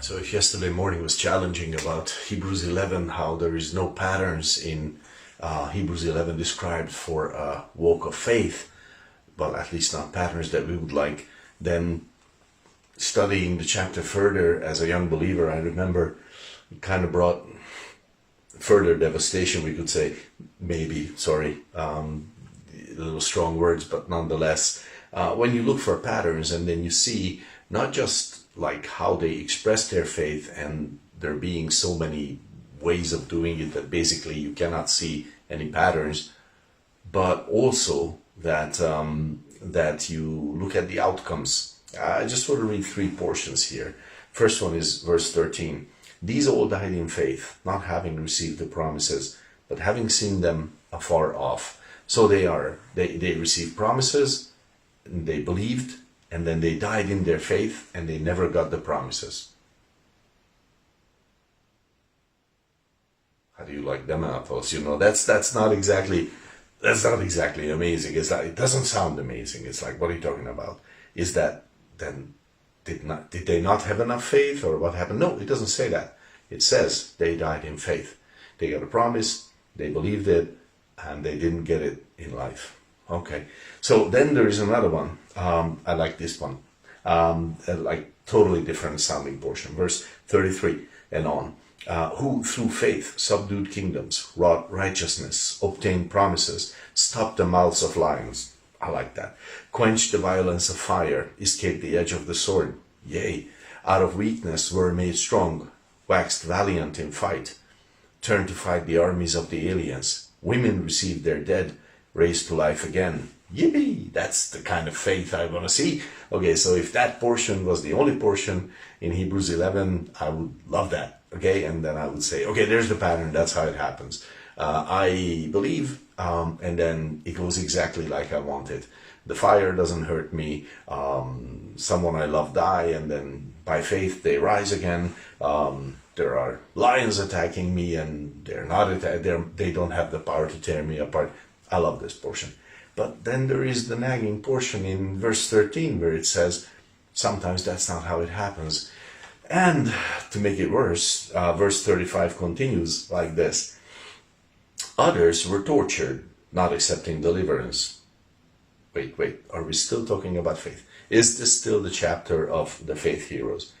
So if yesterday morning was challenging about Hebrews 11, how there is no patterns in Hebrews 11 described for a walk of faith, well, at least not patterns that we would like, then studying the chapter further as a young believer, I remember it kind of brought further devastation, we could say, maybe, sorry, a little strong words, but nonetheless, when you look for patterns and then you see not just like how they express their faith, and there being so many ways of doing it that basically you cannot see any patterns, but also that that you look at the outcomes. I just want to read three portions here. First one is verse 13. These all died in faith, not having received the promises, but having seen them afar off. So they received promises, and they believed, and then they died in their faith, and they never got the promises. How do you like them apples? You know, that's not exactly amazing. It's like, it doesn't sound amazing. It's like, what are you talking about? Is that then did they not have enough faith, or what happened? No, it doesn't say that. It says they died in faith. They got a promise, they believed it, and they didn't get it in life. Okay, so then there is another one. I like this one. Like totally different sounding portion. Verse 33 and on. Who through faith subdued kingdoms, wrought righteousness, obtained promises, stopped the mouths of lions. I like that. Quenched the violence of fire, escaped the edge of the sword. Yea, out of weakness were made strong, waxed valiant in fight, turned to fight the armies of the aliens. Women received their dead, raised to life again. Yippee! That's the kind of faith I want to see. Okay, so if that portion was the only portion in Hebrews 11, I would love that. Okay, and then I would say, okay, there's the pattern. That's how it happens. I believe, and then it goes exactly like I want it. The fire doesn't hurt me. Someone I love die, and then by faith they rise again. There are lions attacking me, and they don't have the power to tear me apart. I love this portion. But then there is the nagging portion in verse 13 where it says, sometimes that's not how it happens. And to make it worse, verse 35 continues like this. Others were tortured, not accepting deliverance. Wait, are we still talking about faith? Is this still the chapter of the faith heroes?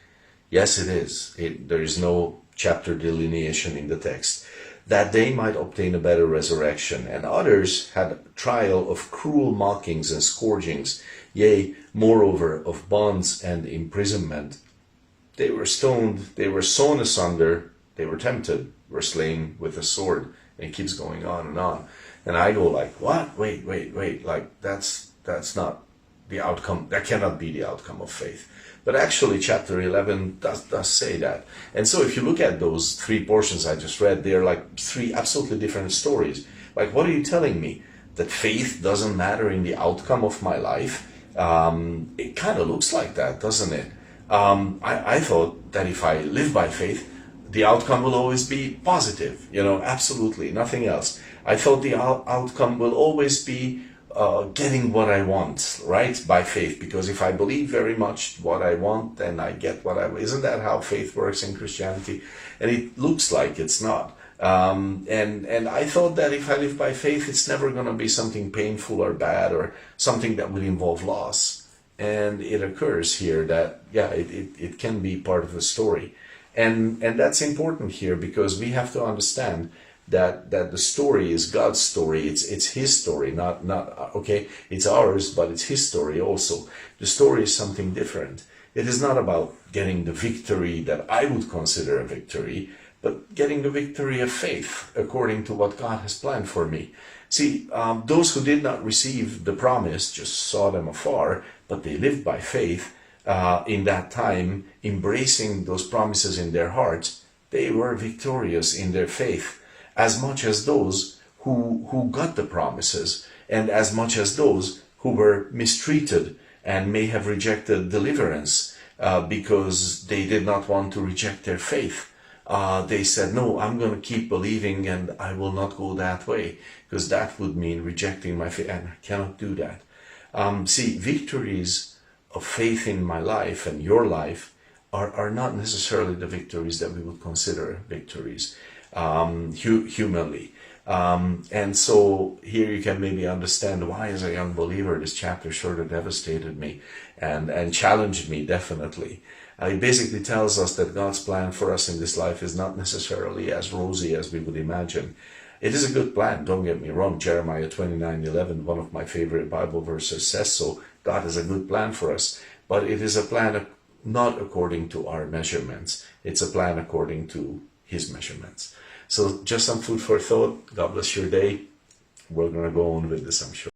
Yes, it is. There is no chapter delineation in the text. That they might obtain a better resurrection. And others had trial of cruel mockings and scourgings, yea, moreover, of bonds and imprisonment. They were stoned, they were sawn asunder, they were tempted, were slain with a sword. And it keeps going on and on. And I go like, what? Wait, like that's not the outcome. That cannot be the outcome of faith. But actually, chapter 11 does say that. And so if you look at those three portions I just read, they're like three absolutely different stories. Like, what are you telling me? That faith doesn't matter in the outcome of my life? It kind of looks like that, doesn't it? I thought that if I live by faith, the outcome will always be positive. You know, absolutely, nothing else. I thought the outcome will always be getting what I want, right, by faith, because if I believe very much what I want, then I get what I want. Isn't that how faith works in Christianity? And it looks like it's not. And I thought that if I live by faith, it's never going to be something painful or bad or something that will involve loss. And it occurs here that, yeah, it can be part of the story. And that's important here because we have to understand that the story is God's story. It's His story, not okay. It's ours, but it's His story also. The story is something different. It is not about getting the victory that I would consider a victory, but getting the victory of faith according to what God has planned for me. See, those who did not receive the promise just saw them afar, but they lived by faith in that time, embracing those promises in their hearts. They were victorious in their faith, as much as those who got the promises, and as much as those who were mistreated and may have rejected deliverance because they did not want to reject their faith. They said, no, I'm going to keep believing and I will not go that way, because that would mean rejecting my faith, and I cannot do that. See, victories of faith in my life and your life are not necessarily the victories that we would consider victories humanly. And so here you can maybe understand why, as a young believer, this chapter sort of devastated me and challenged me, definitely. It basically tells us that God's plan for us in this life is not necessarily as rosy as we would imagine. It is a good plan, don't get me wrong. Jeremiah 29:11, one of my favorite Bible verses, says so. God has a good plan for us, but it is a plan not according to our measurements. It's a plan according to His measurements. So just some food for thought. God bless your day. We're going to go on with this, I'm sure.